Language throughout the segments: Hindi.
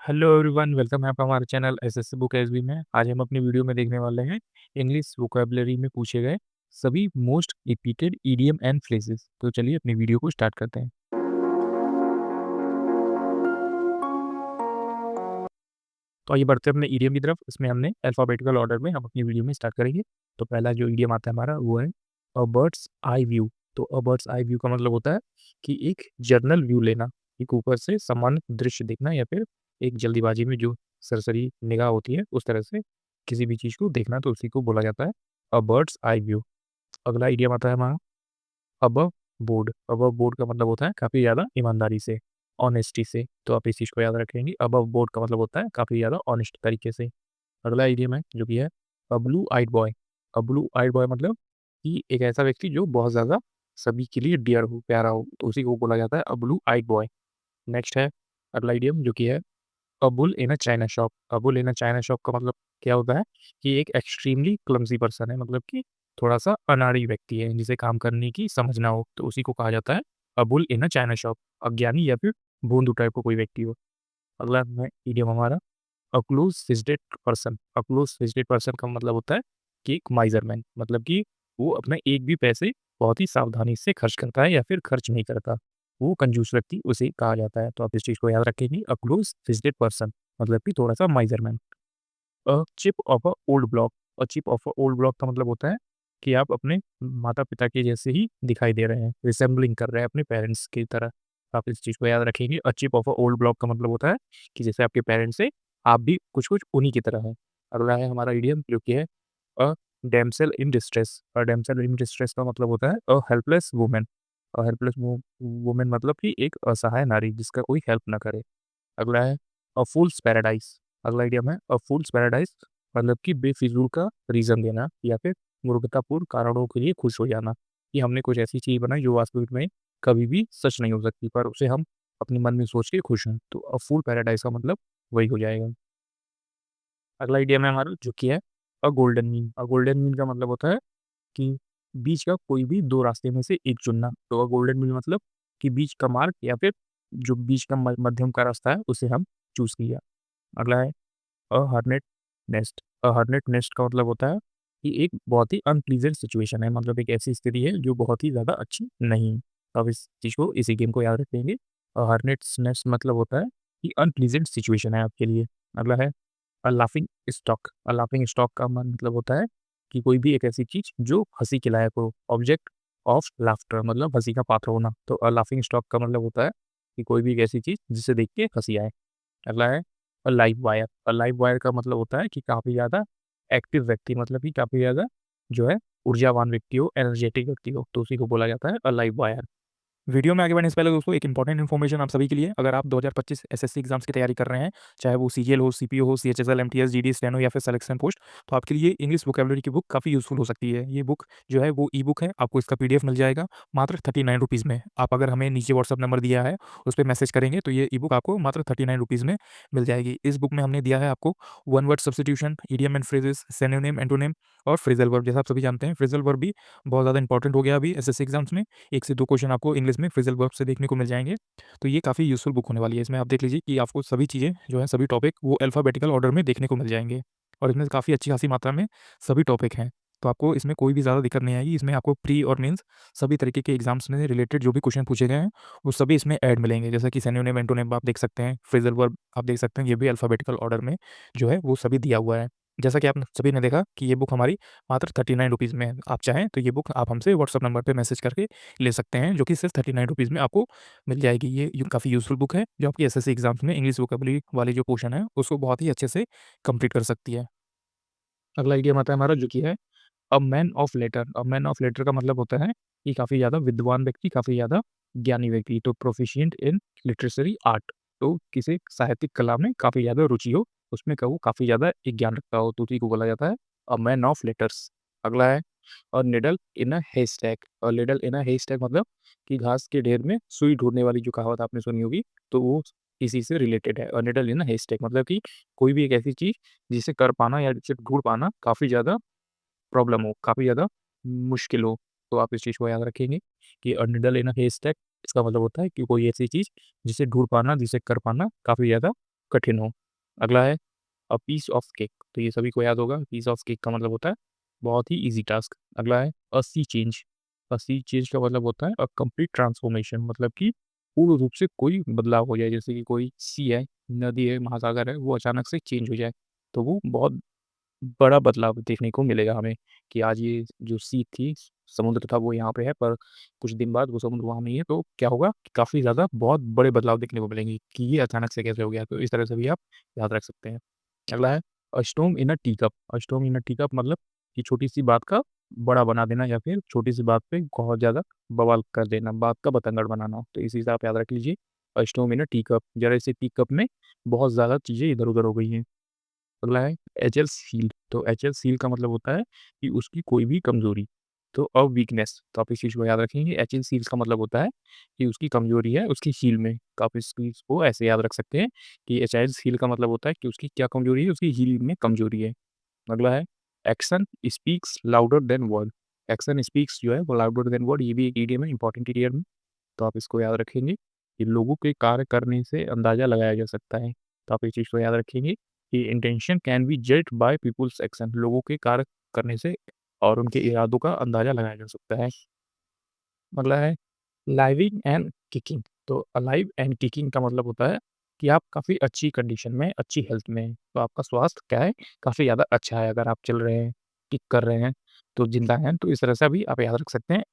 हेलो एवरीवन, वेलकम है आपका हमारे चैनल एसएससी बुक एसबी में। आज हम अपनी वीडियो में देखने वाले हैं इंग्लिश वोकैबुलरी में पूछे गए सभी most repeated idiom and phrases. तो चलिए अपनी वीडियो को स्टार्ट करते हैं। तो आइए बढ़ते हैं अपने इडियम की तरफ। इसमें हमने अल्फाबेटिकल ऑर्डर में हम अपनी वीडियो में स्टार्ट करेंगे। तो पहला जो इडियम आता है हमारा वो है अ बर्ड्स आई व्यू। तो अ बर्ड्स आई व्यू का मतलब होता है कि एक जर्नल व्यू लेना, एक ऊपर से सामान्य दृश्य देखना, या फिर एक जल्दीबाजी में जो सरसरी निगाह होती है उस तरह से किसी भी चीज़ को देखना, तो उसी को बोला जाता है अ बर्ड्स आई व्यू। अगला इडियम आता है हमारा अबव बोर्ड। अबव बोर्ड का मतलब होता है काफ़ी ज़्यादा ईमानदारी से, ऑनेस्टी से। तो आप इस चीज़ को याद रखेंगे, अबव बोर्ड का मतलब होता है काफ़ी ज़्यादा ऑनेस्ट तरीके से। अगला इडियम है जो कि है अ ब्लू आइड बॉय। अ ब्लू आइड बॉय मतलब कि एक ऐसा व्यक्ति जो बहुत ज़्यादा सभी के लिए डियर हो, प्यारा हो, तो उसी को बोला जाता है अ ब्लू आइड बॉय। नेक्स्ट है अगला इडियम जो कि है a bull in a China shop. A bull in a China shop का मतलब क्या होता है कि एक एक्सट्रीमली क्लमज़ी पर्सन है, मतलब कि थोड़ा-सा अनाड़ी व्यक्ति है, जिसे काम करने की समझ ना हो, तो उसी को कहा जाता है a bull in a China shop. अज्ञानी या फिर भोंदू टाइप का कोई व्यक्ति हो। अगला है इडियम हमारा अ क्लोज़ फिस्टेड पर्सन। अ क्लोज़ फिस्टेड पर्सन का मतलब होता है कि एक माइज़रमैन, मतलब कि वो अपना एक भी पैसे बहुत ही सावधानी से खर्च करता है या फिर खर्च नहीं करता। वो कंजूस व्यक्ति उसे कहा जाता है। तो आप इस चीज़ को याद रखेंगे, अ क्लोज़ फिस्टेड पर्सन मतलब कि थोड़ा-सा miser man. A chip off a old block. A chip off a old block का मतलब होता है कि आप अपने माता-पिता के जैसे ही दिखाई दे रहे हैं, रिसेंबलिंग कर रहे हैं अपने पेरेंट्स की तरह। आप इस चीज़ को याद रखेंगे। अ chip off a old block का मतलब होता है कि जैसे आपके पेरेंट्स हैं, आप भी कुछ-कुछ उन्हीं की तरह हैं। अगला है हमारा इडियम जो कि है अ डैम्सेल in distress. A डैम्सेल in distress का मतलब होता है अ हेल्पलेस वुमन। अ हेल्पलेस वुमन मतलब कि एक असहाय नारी जिसका कोई हेल्प ना करे। अगला है अ फूल्स पैराडाइज़। अगला इडियम है अ फूल्स पैराडाइज़ मतलब कि बेफिज़ूल का रीज़न देना या फिर मूर्खतापूर्ण कारणों के लिए खुश हो जाना, कि हमने कुछ ऐसी चीज़ बनाई जो वास्तविक में कभी भी सच नहीं हो सकती, पर उसे हम अपने मन में सोच के खुश हैं। तो अ फूल पैराडाइज़ का मतलब वही हो जाएगा। अगला इडियम है हमारा जो कि है अ गोल्डन मीन। अ गोल्डन मीन का मतलब होता है कि बीच का कोई भी 2 रास्ते में से एक चुनना। तो अ गोल्डन मीन मतलब कि बीच का मार्ग या फिर जो बीच का म मध्यम का रास्ता है उसे हम चूज़ किया। अगला है अ हर्नेट नेस्ट। अ हर्नेट नेस्ट का मतलब होता है कि एक बहुत ही अनप्लीजेंट सिचुएशन है, मतलब एक ऐसी स्थिति है जो बहुत ही ज़्यादा अच्छी नहीं है। तो आप इस चीज़ को, इसी गेम को याद रखेंगे। हर्नेट्स नेस्ट मतलब होता है कि अनप्लीजेंट सिचुएशन है आपके लिए। अगला है अ लाफिंग स्टॉक। अ लाफिंग स्टॉक का मतलब होता है कि कोई भी एक ऐसी चीज़ जो हँसी के लायक हो, ऑब्जेक्ट ऑफ लाफ्टर मतलब हँसी का पात्र होना। तो अ लाफिंग स्टॉक का मतलब होता है कि कोई भी एक ऐसी चीज़ जिसे देख के हँसी आए। अगला है लाइव वायर। लाइव वायर का मतलब होता है कि काफ़ी ज़्यादा एक्टिव व्यक्ति, मतलब कि काफ़ी ज़्यादा जो है ऊर्जावान व्यक्ति हो, एनर्जेटिक व्यक्ति हो, तो उसी को बोला जाता है लाइव वायर। वीडियो में आगे बढ़ने से पहले दोस्तों एक इंपॉर्टेंट इन्फॉर्मेशन आप सभी के लिए। अगर आप 2025 एसएससी एग्जाम्स की तैयारी कर रहे हैं, चाहे वो सीजीएल हो, सीपीओ हो, सीएचएसएल, एमटीएस, जीडी, स्टेनो या फिर सिलेक्शन पोस्ट, तो आपके लिए इंग्लिश वोकैबुलरी की बुक काफ़ी यूज़फुल हो सकती है। ये बुक जो है वो ई-बुक है, आपको इसका पीडीएफ मिल जाएगा मात्र 39 रुपीज़ में। आप अगर हमें नीचे व्हाट्सएप नंबर दिया है, उस पे मैसेज करेंगे तो ये ई-बुक आपको मात्र 39 रुपीज़ में मिल जाएगी। इस बुक में हमने दिया है आपको one word substitution, idiom and phrases, synonym, antonym और फ्रेजल वर्ब। जैसा आप सभी जानते हैं, फ्रेजल वर्ब भी बहुत ज़्यादा इंपॉर्टेंट हो गया अभी एसएससी एग्जाम्स में। 1 से 2 क्वेश्चन आपको इंग्लिश में फ्रेजल वर्ब से देखने को मिल जाएँगे। तो ये काफ़ी यूज़फुल बुक होने वाली है। इसमें आप देख लीजिए कि आपको सभी चीज़ें जो हैं, सभी टॉपिक वो अल्फ़ाबेटिकल ऑर्डर में देखने को मिल जाएँगे और इसमें काफ़ी अच्छी-खासी मात्रा में सभी टॉपिक हैं। तो आपको इसमें कोई भी ज़्यादा दिक्कत नहीं आएगी। इसमें आपको प्री और मेंस सभी तरीके के एग्ज़ाम्स में रिलेटेड जो भी क्वेश्चन पूछे गए हैं, वो सभी इसमें ऐड मिलेंगे। जैसे कि सिनोनिम, एंटोनिम आप देख सकते हैं, फ्रेजल वर्ब आप देख सकते हैं, ये भी अल्फ़ाबेटिकल ऑर्डर में जो है वो सभी दिया हुआ है। जैसा कि आप सभी ने देखा कि ये बुक हमारी मात्र 39 रुपीज़ में है। आप चाहें तो ये बुक आप हमसे व्हाट्सएप नंबर पे मैसेज करके ले सकते हैं, जो कि सिर्फ़ 39 रुपीज़ में आपको मिल जाएगी। ये काफ़ी यूज़फुल बुक है, जो आपकी एसएससी एग्ज़ाम्स में इंग्लिश वोकैब्युलरी वाले जो पोर्शन है, उसको बहुत ही अच्छे से कंप्लीट कर सकती है। अगला आइडिया आता है हमारा जो कि है a man of letter. A man of letter का मतलब होता है कि काफ़ी ज़्यादा विद्वान व्यक्ति, काफ़ी ज़्यादा ज्ञानी व्यक्ति, तो प्रोफिशिएंट इन लिटरेचरी आर्ट। तो किसी साहित्यिक कला में काफ़ी ज़्यादा रुचि हो, उसमें वो काफ़ी ज़्यादा एक ज्ञान रखता हो, तो उसी को बोला जाता है अ मैन ऑफ लेटर्स। अगला है a needle in a हैस्टैक। A needle इन अ हैस्टैक मतलब कि घास के ढेर में सुई ढूँढने वाली जो कहावत आपने सुनी होगी, तो वो इसी से रिलेटेड है। अ निडल इन अ हैस्टैक मतलब कि कोई भी एक ऐसी चीज़ जिसे कर पाना या जिसे ढूँढ पाना काफ़ी ज़्यादा प्रॉब्लम हो, काफ़ी ज़्यादा मुश्किल हो, तो आप इस चीज़ को याद रखेंगे कि अ निडल इन अ हेस्टैक इसका मतलब होता है कि कोई ऐसी चीज़ जिसे ढूँढ पाना, जिसे कर पाना काफ़ी ज़्यादा कठिन हो। अगला है अ पीस ऑफ केक, तो ये सभी को याद होगा, पीस ऑफ केक का मतलब होता है बहुत ही ईज़ी टास्क। अगला है अ सी चेंज, अ सी चेंज का मतलब होता है अ कंप्लीट ट्रांसफॉर्मेशन, मतलब कि पूर्ण रूप से कोई बदलाव हो जाए, जैसे कि कोई सी है, नदी है, महासागर है, वो अचानक से चेंज हो जाए, तो वो बहुत बड़ा बदलाव देखने को मिलेगा हमें कि आज ये जो सी थी, समुद्र था वो यहाँ पे है, पर कुछ दिन बाद वो समुद्र वहाँ नहीं है, तो क्या होगा कि काफ़ी ज़्यादा बहुत बड़े बदलाव देखने को मिलेंगे कि ये अचानक से कैसे हो गया, तो इस तरह से भी आप याद रख सकते हैं। अगला है अ storm in a tea cup, a storm in a tea cup मतलब कि छोटी-सी बात का बड़ा बना देना या फिर छोटी-सी बात पे बहुत ज़्यादा बवाल कर देना, बात का बतंगड़ बनाना, तो इसी से आप याद रख लीजिए a storm in a tea cup, ज़रा-सी टी कप में बहुत ज़्यादा चीज़ें इधर-उधर हो गई हैं। अगला है एचएल सील, तो एचएल सील का मतलब होता है कि उसकी कोई भी कमज़ोरी, तो अ वीकनेस, तो आप इस चीज़ को याद रखेंगे। एचएल सील का मतलब होता है कि उसकी कमज़ोरी है उसकी हील में, तो आप इस चीज़ को ऐसे याद रख सकते हैं कि एचएल सील का मतलब होता है कि उसकी क्या कमज़ोरी है, उसकी हील में कमज़ोरी है। अगला है action speaks louder than word, action speaks जो है वो लाउडर देन वर्ड, ये भी एक इडियम है, इंपॉर्टेंट इडियम है, तो आप इसको याद रखेंगे कि लोगों के कार्य करने से अंदाज़ा लगाया जा सकता है। तो आप इस चीज़ को याद रखेंगे कि intention can be judged by people's action, लोगों के कार्य करने से और उनके इरादों का अंदाज़ा लगाया जा सकता है। अगला है लाइविंग एंड किकिंग, तो अलाइव एंड किकिंग का मतलब होता है कि आप काफ़ी अच्छी कंडीशन में, अच्छी हेल्थ में हैं, तो आपका स्वास्थ्य क्या है, काफ़ी ज़्यादा अच्छा है। अगर आप चल रहे हैं, किक कर रहे हैं, तो ज़िंदा हैं, तो इस तरह से भी आप याद रख सकते हैं।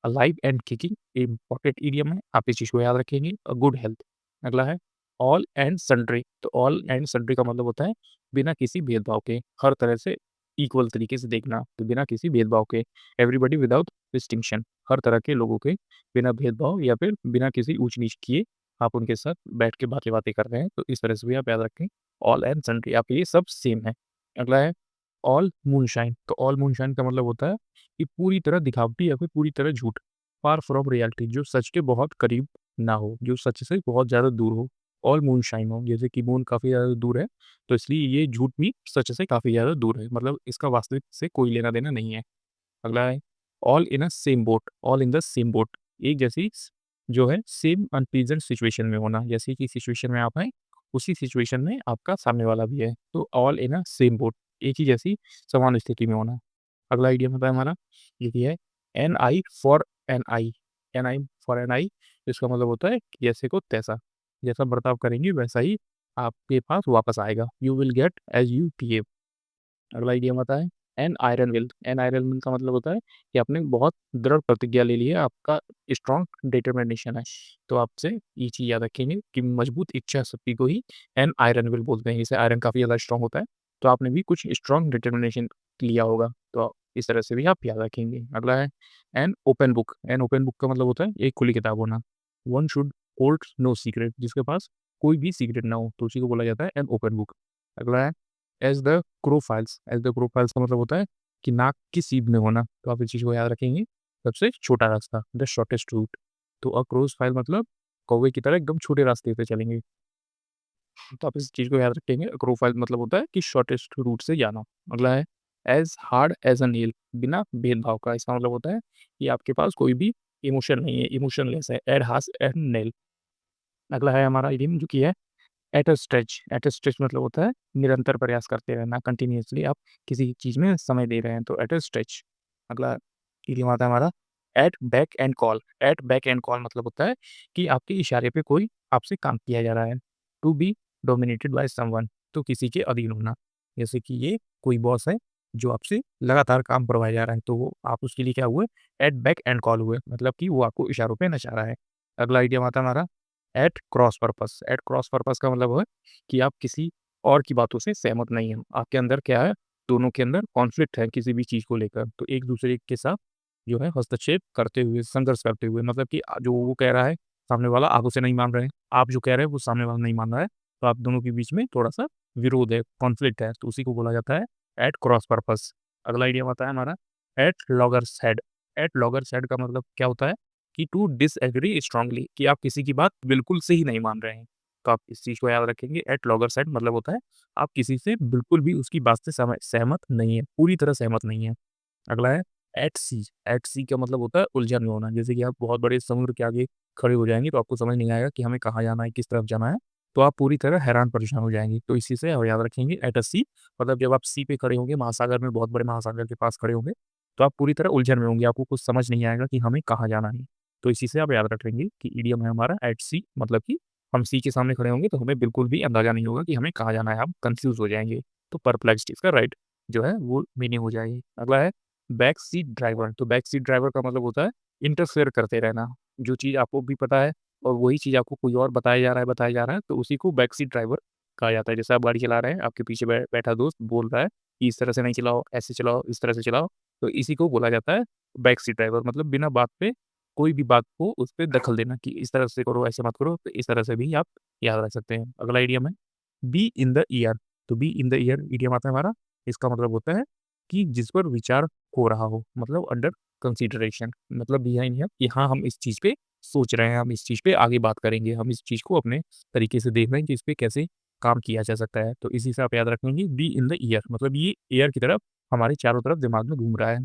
Alive and kicking important idiom है, आप इस चीज़ को याद रखेंगे। Good health. अगला है ऑल एंड सन्ड्री, तो ऑल एंड सन्ड्री का मतलब होता है बिना किसी भेदभाव के, हर तरह से इक्वल तरीके से देखना, तो बिना किसी भेदभाव के, एवरीबॉडी विदाउट डिस्टिंक्शन, हर तरह के लोगों के बिना भेदभाव या फिर बिना किसी ऊँच-नीच किए आप उनके साथ बैठ के बातें-वातें कर रहे हैं, तो इस तरह से भी आप याद रखें। ऑल एंड सन्ड्री आपके लिए सब सेम है। अगला है ऑल मूनशाइन, तो ऑल मूनशाइन का मतलब होता है कि पूरी तरह दिखावटी या फिर पूरी तरह झूठ, फार फ्रॉम रियलिटी, जो सच के बहुत करीब ना हो, जो सच से बहुत ज़्यादा दूर हो, ऑल मूनशाइन हो। जैसे कि मून काफ़ी ज़्यादा दूर है, तो इसलिए ये झूठ भी सच से काफ़ी ज़्यादा दूर है, मतलब इसका वास्तविक से कोई लेना-देना नहीं है। अगला है all in a same boat, all in the same boat, एक जैसी जो है सेम अनप्लीजेंट सिचुएशन में होना, जैसे कि सिचुएशन में आप हैं, उसी सिचुएशन में आपका सामने वाला भी है, तो all in a same boat, एक ही जैसी समान स्थिति में होना। अगला आइडिया होता है हमारा, ये है an eye for an eye, an eye for an eye, इसका मतलब होता है कि जैसे को तैसा, जैसा बर्ताव करेंगे वैसा ही आपके पास वापस आएगा, you will get as you behave. अगला आइडिया आता है an iron will, an iron will का मतलब होता है कि आपने बहुत दृढ़ प्रतिज्ञा ले ली है, आपका स्ट्रॉन्ग डिटर्मिनेशन है। तो आपसे ये चीज़ याद रखेंगे कि मजबूत इच्छा शक्ति को ही एन आयरन विल बोलते हैं। जैसे आयरन काफ़ी ज़्यादा स्ट्रॉन्ग होता है, तो आपने भी कुछ स्ट्रॉन्ग डिटर्मिनेशन लिया होगा, तो इस तरह से भी आप याद रखेंगे। अगला है an open book, an open book का मतलब होता है एक खुली किताब होना। One should hold no secret, जिसके पास कोई भी सीक्रेट ना हो, तो उसी को बोला जाता है एन ओपन बुक। अगला है as the crow files, as the crow files का मतलब होता है कि नाक की सीध में होना, तो आप इस चीज़ को याद रखेंगे, सबसे छोटा रास्ता, द शॉर्टेस्ट रूट। तो अ क्रोज़ फाइल मतलब कौवे की तरह एकदम छोटे रास्ते पे चलेंगे, तो आप इस चीज़ को याद रखेंगे। क्रो फाइल मतलब होता है कि शॉर्टेस्ट रूट से जाना। अगला है as hard as a nail, बिना भेदभाव का, इसका मतलब होता है कि आपके पास कोई भी इमोशन नहीं है, इमोशनलेस है, एड हार्श एंड नेल। अगला है हमारा इडियम जो कि है एट अ स्ट्रेच मतलब होता है निरंतर प्रयास करते रहना, कंटिन्यूअसली आप किसी चीज़ में समय दे रहे हैं, तो एट अ स्ट्रेच। अगला इडियम आता है हमारा at back and call, at back and call मतलब होता है कि आपके इशारे पे कोई आपसे काम किया जा रहा है। To be dominated by someone, तो किसी के अधीन होना, जैसे कि ये कोई बॉस है जो आपसे लगातार काम करवाया जा रहा है, तो वो आप उसके लिए क्या हुए, एट बैक एंड कॉल हुए, मतलब कि वो आपको इशारों पे नचा रहा है। अगला आइडियम आता है हमारा at cross purpose, at cross purpose का मतलब है कि आप किसी और की बातों से सहमत नहीं हैं। आपके अंदर क्या है, दोनों के अंदर कॉन्फ्लिक्ट है किसी भी चीज़ को लेकर, तो एक-दूसरे के साथ जो है हस्तक्षेप करते हुए, संघर्ष करते हुए, मतलब कि जो वो कह रहा है, सामने वाला आप उसे नहीं मान रहे हैं, आप जो कह रहे हैं वो सामने वाला नहीं मान रहा है, तो आप दोनों के बीच में थोड़ा-सा विरोध है, कॉन्फ्लिक्ट है, तो उसी को बोला जाता है एट क्रॉस पर्पस। अगला आइडिया आता है हमारा at loggers head, at loggers head का मतलब क्या होता है कि टू डिसएग्री स्ट्रांगली, कि आप किसी की बात बिल्कुल से ही नहीं मान रहे हैं। तो आप इस चीज़ को याद रखेंगे, एट लॉगरसाइड मतलब होता है आप किसी से बिल्कुल भी उसकी बात से सहमत नहीं है, पूरी तरह सहमत नहीं है। अगला है एट सी का मतलब होता है उलझन में होना, जैसे कि आप बहुत बड़े समुद्र के आगे खड़े हो जाएँगे तो आपको समझ नहीं आएगा कि हमें कहाँ जाना है, किस तरफ जाना है। तो आप पूरी तरह हैरान परेशान हो जाएँगे। तो इसी से आप याद रखेंगे एट अ सी, मतलब जब आप सी पे खड़े होंगे, महासागर में, बहुत बड़े महासागर के पास खड़े होंगे, तो आप पूरी तरह उलझन में होंगे, आपको कुछ समझ नहीं आएगा कि हमें कहाँ जाना है। तो इसी से आप याद रखेंगे कि इडियम है हमारा एट सी, मतलब कि हम सी के सामने खड़े होंगे तो हमें बिल्कुल भी अंदाज़ा नहीं होगा कि हमें कहाँ जाना है, हम कन्फ्यूज़ हो जाएँगे। तो परप्लेक्स्ड इसका राइट जो है वो मीनिंग हो जाएगी। अगला है बैक सीट ड्राइवर, तो बैक सीट ड्राइवर का मतलब होता है इंटरफेयर करते रहना। जो चीज़ आपको भी पता है और वही चीज़ आपको कोई और बताया जा रहा है, तो उसी को बैक सीट ड्राइवर कहा जाता है। जैसे आप गाड़ी चला रहे हैं, आपके पीछे बैठा दोस्त बोल रहा है कि इस तरह से नहीं चलाओ, ऐसे चलाओ, इस तरह से चलाओ, तो इसी को बोला जाता है बैक सीट ड्राइवर। मतलब बिना बात पे कोई भी बात को उस पे दखल देना कि इस तरह से करो, ऐसे मत करो, तो इस तरह से भी आप याद रख सकते हैं। अगला इडियम है बी इन द ईयर, तो B in the year idiom आता है हमारा, इसका मतलब होता है कि जिस पर विचार हो रहा हो, मतलब अंडर कंसिडरेशन, मतलब बिहाइंड है कि हाँ, हम इस चीज़ पे सोच रहे हैं, हम इस चीज़ पे आगे बात करेंगे, हम इस चीज़ को अपने तरीके से देख रहे हैं कि इस पे कैसे काम किया जा सकता है। तो इसी से आप याद रखेंगे बी इन द ईयर, मतलब ये एयर की तरफ हमारे चारों तरफ दिमाग में घूम रहा है।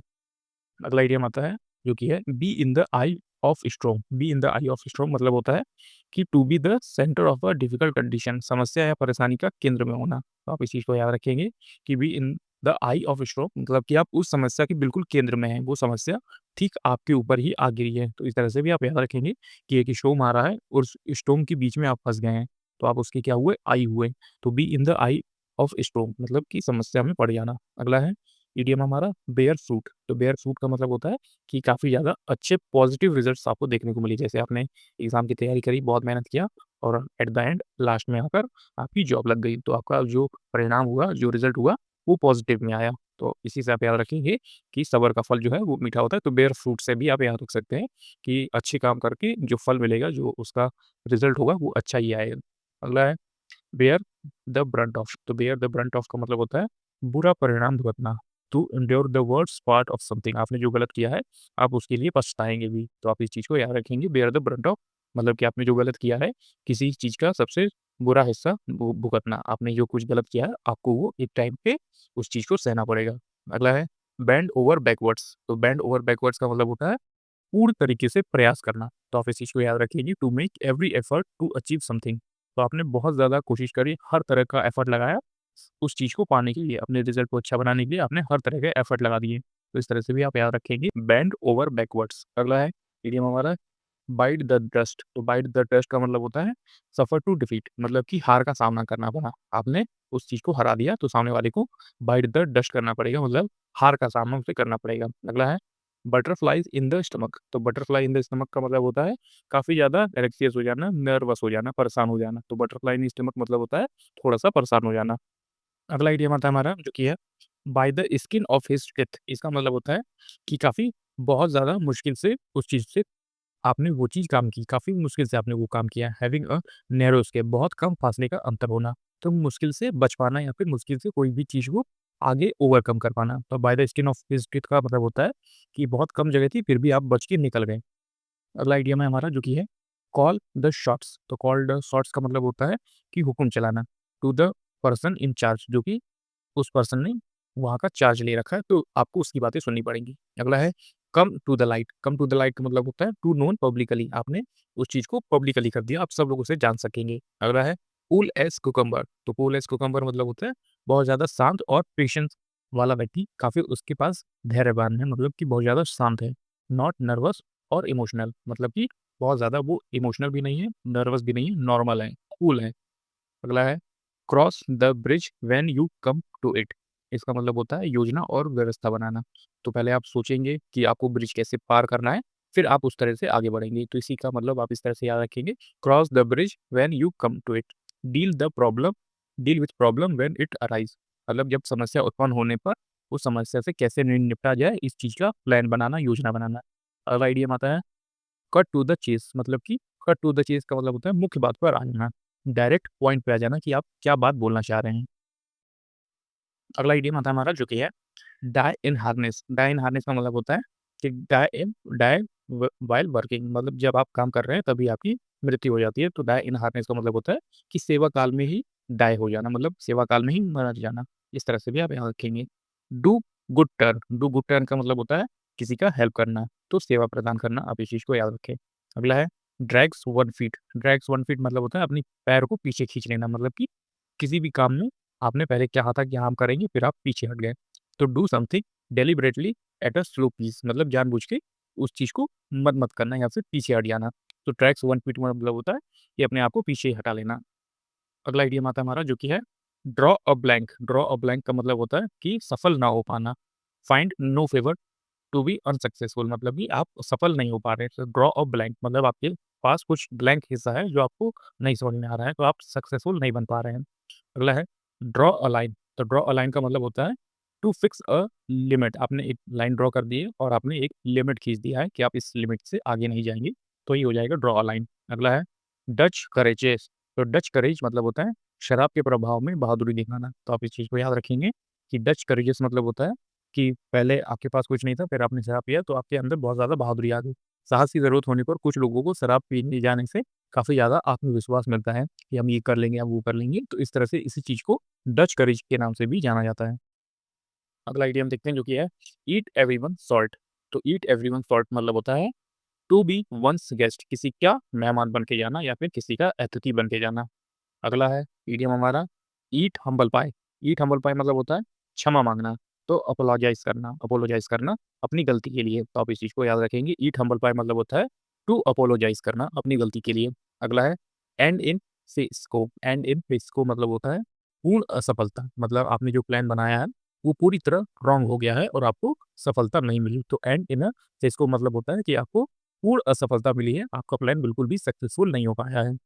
अगला इडियम आता है जो कि है be in the eye of storm. Be in the eye of storm मतलब होता है कि to be the centre of a difficult condition, समस्या या परेशानी का केंद्र में होना। तो आप इस चीज़ को याद रखेंगे कि B in the eye of storm मतलब कि आप उस समस्या के बिल्कुल केंद्र में हैं, वो समस्या ठीक आपके ऊपर ही आ गिरी है। तो इस तरह से भी आप याद रखेंगे कि एक स्टॉर्म आ रहा है और उस स्टॉर्म के बीच में आप फँस गए हैं, तो आप उसके क्या हुए? आई हुए। तो B in the eye of storm मतलब कि समस्या में पड़ जाना। अगला है इडियम हमारा बेयर फ्रूट, तो बेयर फ्रूट का मतलब होता है कि काफ़ी ज़्यादा अच्छे पॉज़िटिव रिज़ल्ट्स आपको देखने को मिले। जैसे आपने एग्ज़ाम की तैयारी करी, बहुत मेहनत किया और एट द एंड लास्ट में आकर आपकी जॉब लग गई। तो आपका जो परिणाम हुआ, जो रिज़ल्ट हुआ, वो पॉज़िटिव में आया। तो इसी से आप याद रखेंगे कि सब्र का फल जो है वो मीठा होता है। तो बेयर फ्रूट से भी आप याद रख सकते हैं कि अच्छे काम करके जो फल मिलेगा, जो उसका रिज़ल्ट होगा वो अच्छा ही आएगा। अगला है बेयर द ब्रंट ऑफ, तो बेयर द ब्रंट ऑफ का मतलब होता है बुरा परिणाम भुगतना। To endure the worst part of something, आपने जो गलत किया है आप उसके लिए पछताएंगे भी। तो आप इस चीज़ को याद रखेंगे बेयर द ब्रंट ऑफ, मतलब कि आपने जो गलत किया है किसी चीज़ का सबसे बुरा हिस्सा भुगतना। आपने जो कुछ गलत किया है आपको वो एक टाइम पे उस चीज़ को सहना पड़ेगा। अगला है बैंड ओवर बैकवर्ड्स, तो बैंड ओवर बैकवर्ड्स का मतलब होता है पूर्ण तरीके से प्रयास करना। तो आप इस चीज़ को याद रखिए to make every effort to achieve something. तो आपने बहुत ज़्यादा कोशिश करी, हर तरह का एफर्ट लगाया उस चीज़ को पाने के लिए, अपने रिज़ल्ट को अच्छा बनाने के लिए आपने हर तरह के एफर्ट लगा दिए। तो इस तरह से भी आप याद रखेंगे बेंड ओवर बैकवर्ड्स। अगला है इडियम हमारा बाइट द डस्ट, तो बाइट द डस्ट का मतलब होता है सफ़र टू डिफीट, मतलब कि हार का सामना करना पड़ा। आपने उस चीज़ को हरा दिया तो सामने वाले को बाइट द डस्ट करना पड़ेगा, मतलब हार का सामना उसे करना पड़ेगा। अगला है बटरफ्लाइज़ इन द स्टमक, तो बटरफ्लाई इन द स्टमक का मतलब होता है काफ़ी ज़्यादा एंग्ज़ियस हो जाना, नर्वस हो जाना, परेशान हो जाना। तो बटरफ्लाई इन स्टमक मतलब होता है थोड़ा-सा परेशान हो जाना। अगला आइडिया आता है हमारा जो कि है by the skin of his teeth, इसका मतलब होता है कि काफ़ी बहुत ज़्यादा मुश्किल से उस चीज़ से आपने वो चीज़ काम की, काफ़ी मुश्किल से आपने वो काम किया। हैविंग अ नैरो एस्केप, बहुत कम फासले का अंतर होना। तो मुश्किल से बच पाना या फिर मुश्किल से कोई भी चीज़ को आगे ओवरकम कर पाना। तो by the skin of his teeth का मतलब होता है कि बहुत कम जगह थी फिर भी आप बच के निकल गए। अगला आइडियम है हमारा जो कि है कॉल द शॉट्स, तो कॉल द शॉट्स का मतलब होता है कि हुक्म चलाना to the person in charge, जो कि उस पर्सन ने वहाँ का चार्ज ले रखा है, तो आपको उसकी बातें सुननी पड़ेंगी। अगला है come to the light, come to the light का मतलब होता है टू नोन पब्लिकली, आपने उस चीज़ को पब्लिकली कर दिया, आप सब लोग उसे जान सकेंगे। अगला है कूल एज़ कुकम्बर, तो कूल एज़ कुकम्बर मतलब होता है बहुत ज़्यादा शांत और पेशेंस वाला व्यक्ति, काफ़ी उसके पास धैर्यवान है, मतलब कि बहुत ज़्यादा शांत है। नॉट नर्वस और इमोशनल, मतलब कि बहुत ज़्यादा वो इमोशनल भी नहीं है, नर्वस भी नहीं है, नॉर्मल है, कूल है। अगला है cross the bridge when you come to it, इसका मतलब होता है योजना और व्यवस्था बनाना। तो पहले आप सोचेंगे कि आपको ब्रिज कैसे पार करना है, फिर आप उस तरह से आगे बढ़ेंगे। तो इसी का मतलब आप इस तरह से याद रखेंगे cross the bridge when you come to it, deal the problem deal with problem when it arise, मतलब जब समस्या उत्पन्न होने पर उस समस्या से कैसे निपटा जाए इस चीज़ का प्लान बनाना, योजना बनाना। अगला आइडिया आता है कट टू द चेस, मतलब कि कट टू द चेस का मतलब होता है मुख्य बात पर आ जाना, डायरेक्ट पॉइंट पे आ जाना कि आप क्या बात बोलना चाह रहे हैं। अगला इडियम आता है हमारा जो कि है डाई इन हार्नेस। डाई इन हार्नेस का मतलब होता है कि डाई व्हाइल वर्किंग, मतलब जब आप काम कर रहे हैं तभी आपकी मृत्यु हो जाती है। तो डाई इन हार्नेस का मतलब होता है कि सेवा काल में ही डाई हो जाना, मतलब सेवा काल में ही मर जाना। इस तरह से भी आप याद रखेंगे। Do good turn, do good turn का मतलब होता है किसी का हेल्प करना, तो सेवा प्रदान करना। आप इस चीज़ को याद रखें। अगला है ड्रैग्स 1 फीट, ड्रैग्स 1 फीट मतलब होता है अपनी पैर को पीछे खींच लेना, मतलब कि किसी भी काम में आपने पहले कहा था कि हाँ, हम करेंगे, फिर आप पीछे हट गए। तो do something deliberately at a slow pace, मतलब जानबूझ के उस चीज़ को मत करना या फिर पीछे हट जाना। तो ड्रैग्स 1 फीट का मतलब होता है कि अपने आप को पीछे हटा लेना। अगला आइडियम आता है हमारा जो कि है draw a blank. Draw a blank का मतलब होता है कि सफल ना हो पाना। Find no favour to be unsuccessful, मतलब कि आप सफल नहीं हो पा रहे। तो ड्रॉ अ ब्लैंक मतलब आपके पास कुछ ब्लैंक हिस्सा है जो आपको नहीं समझ में आ रहा है, तो आप सक्सेसफुल नहीं बन पा रहे हैं। अगला है ड्रॉ अ लाइन। तो ड्रॉ अ लाइन का मतलब होता है टू फिक्स अ लिमिट। आपने एक लाइन ड्रॉ कर दी है और आपने एक लिमिट खींच दिया है कि आप इस लिमिट से आगे नहीं जाएंगे, तो ये हो जाएगा ड्रॉ अ लाइन। अगला है डच करेजेस। तो डच करेज मतलब होता है शराब के प्रभाव में बहादुरी दिखाना। तो आप इस चीज़ को याद रखेंगे कि डच करेजेस मतलब होता है कि पहले आपके पास कुछ नहीं था, फिर आपने शराब पिया तो आपके अंदर बहुत ज़्यादा बहादुरी आ गई। साहस की ज़रूरत होने पर कुछ लोगों को शराब पीने जाने से काफ़ी ज़्यादा आत्मविश्वास मिलता है कि हम ये कर लेंगे, हम वो कर लेंगे। तो इस तरह से इसी चीज़ को डच करेज के नाम से भी जाना जाता है। अगला आइडिया हम देखते हैं जो कि है ईट एवरीवन सॉल्ट। तो ईट एवरीवन सॉल्ट मतलब होता है टू बी वंस गेस्ट, किसी का मेहमान बन के जाना या फिर किसी का अतिथि बन के जाना। अगला है इडियम हमारा ईट हम्बल पाई। ईट हम्बल पाई मतलब होता है क्षमा मांगना। तो अपोलोजाइज करना अपनी गलती के लिए। तो आप इस चीज़ को याद रखेंगे। ईट हम्बल पाई मतलब होता है टू अपोलोजाइज करना अपनी गलती के लिए। अगला है एंड इन फिस्को। एंड इन फिस्को मतलब होता है पूर्ण असफलता, मतलब आपने जो प्लान बनाया है वो पूरी तरह रॉन्ग हो गया है और आपको सफलता नहीं मिली। तो एंड इन फिस्को मतलब होता है कि आपको पूर्ण असफलता मिली है, आपका प्लान बिल्कुल भी सक्सेसफुल नहीं हो पाया है।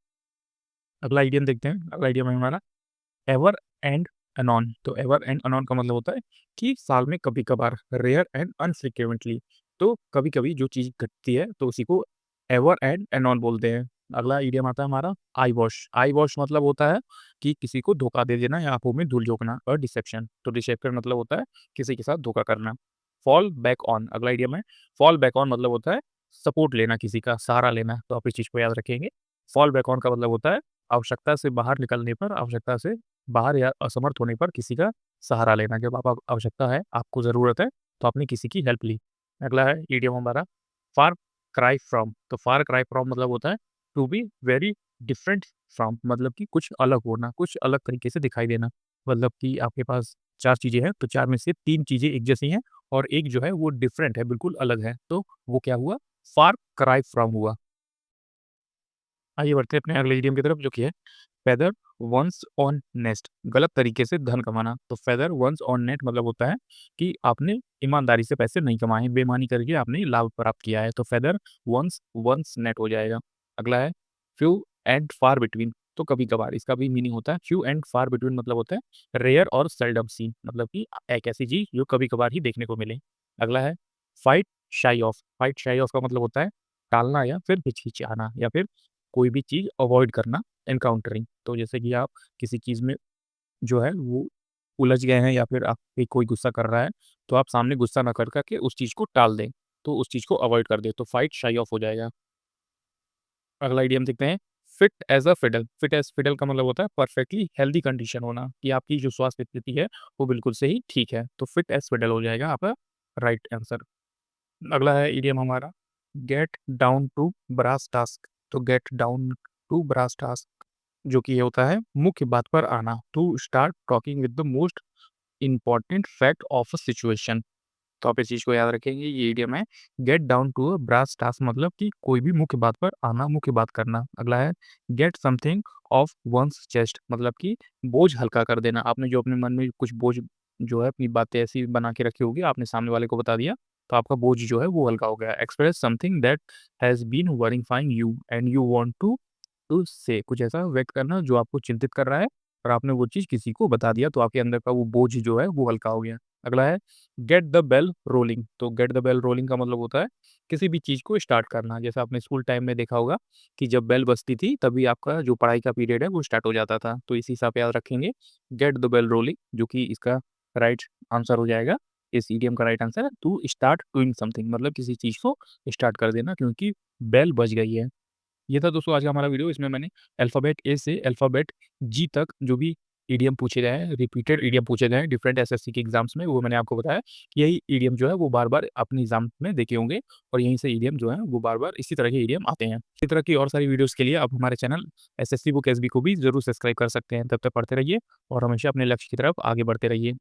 अगला आइडियम देखते हैं। अगला आइडियम है हमारा एवर एंड अनॉन। तो एवर एंड अनॉन का मतलब होता है कि साल में कभी-कभार, रेयर एंड अनफ्रीक्वेंटली। तो कभी-कभी जो चीज़ घटती है तो उसी को एवर एंड अनॉन बोलते हैं। अगला इडियम आता है हमारा आई वॉश। आई वॉश मतलब होता है कि किसी को धोखा दे देना या आँखों में धूल झोंकना और डिसेप्शन। तो डिसेप्शन मतलब होता है किसी के साथ धोखा करना। Fall back on. अगला इडियम है फॉल बैक ऑन मतलब होता है सपोर्ट लेना, किसी का सहारा लेना। तो आप इस चीज़ को याद रखेंगे। फॉल बैक ऑन का मतलब होता है आवश्यकता से बाहर निकलने पर, आवश्यकता से बाहर या असमर्थ होने पर किसी का सहारा लेना। जब आप आवश्यकता है, आपको ज़रूरत है, तो आपने किसी की हेल्प ली। अगला है इडियम हमारा फार क्राई फ्रॉम। तो फार क्राई फ्रॉम मतलब होता है to be very different from, मतलब कि कुछ अलग होना, कुछ अलग तरीके से दिखाई देना। मतलब कि आपके पास 4 चीज़ें हैं, तो 4 में से 3 चीज़ें एक जैसी हैं और एक जो है वो डिफरेंट है, बिल्कुल अलग है। तो वो क्या हुआ? फार क्राई फ्रॉम हुआ। आइए बढ़ते हैं अपने अगले इडियम की तरफ जो कि है फेदर वंस ऑन नेस्ट। गलत तरीके से धन कमाना। तो फेदर वंस ऑन नेट मतलब होता है कि आपने ईमानदारी से पैसे नहीं कमाए, बेईमानी करके आपने लाभ प्राप्त किया है। तो फेदर वंस वंस नेट हो जाएगा। अगला है फ्यू एंड फार बिटवीन। तो कभी कभार, इसका भी मीनिंग होता है फ्यू एंड फार बिटवीन मतलब होता है रेयर और सेल्डम सीन, मतलब कि एक ऐसी चीज जो कभी कभार ही देखने को मिले। अगला है फाइट शाई ऑफ। फाइट शाई ऑफ का मतलब होता है टालना या फिर हिचकिचाना या फिर कोई भी चीज अवॉइड करना, एनकाउंटरिंग। तो जैसे कि आप किसी चीज़ में जो है वो उलझ गए हैं या फिर आप पे कोई गुस्सा कर रहा है, तो आप सामने गुस्सा ना कर के उस चीज़ को टाल दें, तो उस चीज़ को अवॉइड कर दें, तो फाइट शाई ऑफ हो जाएगा। अगला आइडिया हम देखते हैं fit as a fiddle. Fit as fiddle का मतलब होता है परफेक्टली हेल्दी कंडीशन होना, कि आपकी जो स्वास्थ्य स्थिति है वो बिल्कुल से ही ठीक है। तो फिट एज़ फिडल हो जाएगा आपका राइट आंसर। अगला है इडियम हमारा get down to brass task. तो get down to brass task जो कि ये होता है मुख्य बात पर आना, to start talking with the most important fact of a situation. तो आप इस चीज़ को याद रखेंगे, ये इडियम है get down to a brass task, मतलब कि कोई भी मुख्य बात पर आना, मुख्य बात करना। अगला है get something off one's chest, मतलब कि बोझ हल्का कर देना। आपने जो अपने मन में कुछ बोझ जो है अपनी बातें ऐसी बना के रखी होगी, आपने सामने वाले को बता दिया, तो आपका बोझ जो है वो हल्का हो गया। Express something that has been worrying you and you want to say, कुछ ऐसा व्यक्त करना जो आपको चिंतित कर रहा है और आपने वो चीज़ किसी को बता दिया, तो आपके अंदर का वो बोझ जो है वो हल्का हो गया। अगला है गेट द बेल रोलिंग। तो गेट द बेल रोलिंग का मतलब होता है किसी भी चीज़ को स्टार्ट करना। जैसे आपने स्कूल टाइम में देखा होगा कि जब बेल बजती थी तभी आपका जो पढ़ाई का पीरियड है वो स्टार्ट हो जाता था। तो इसी हिसाब से याद रखेंगे गेट द बेल रोलिंग, जो कि इसका राइट आंसर हो जाएगा। इस इडियम का राइट आंसर है टू स्टार्ट डूइंग समथिंग, मतलब किसी चीज़ को स्टार्ट कर देना क्योंकि बेल बज गई है। ये था दोस्तों आज का हमारा वीडियो। इसमें मैंने अल्फ़ाबेट ए से अल्फ़ाबेट जी तक जो भी ईडीएम पूछे गए हैं, रिपीटेड ईडीएम पूछे गए हैं डिफरेंट एसएससी के एग्ज़ाम्स में, वो मैंने आपको बताया। यही ईडीएम जो है वो बार-बार अपने एग्ज़ाम में देखे होंगे और यहीं से ईडीएम जो है वो बार-बार इसी तरह के ईडीएम आते हैं। इसी तरह की और सारी वीडियोज़ के लिए आप हमारे चैनल एसएससी बुक एसबी को भी ज़रूर सब्सक्राइब कर सकते हैं। तब तक पढ़ते रहिए और हमेशा अपने लक्ष्य की तरफ आगे बढ़ते रहिए।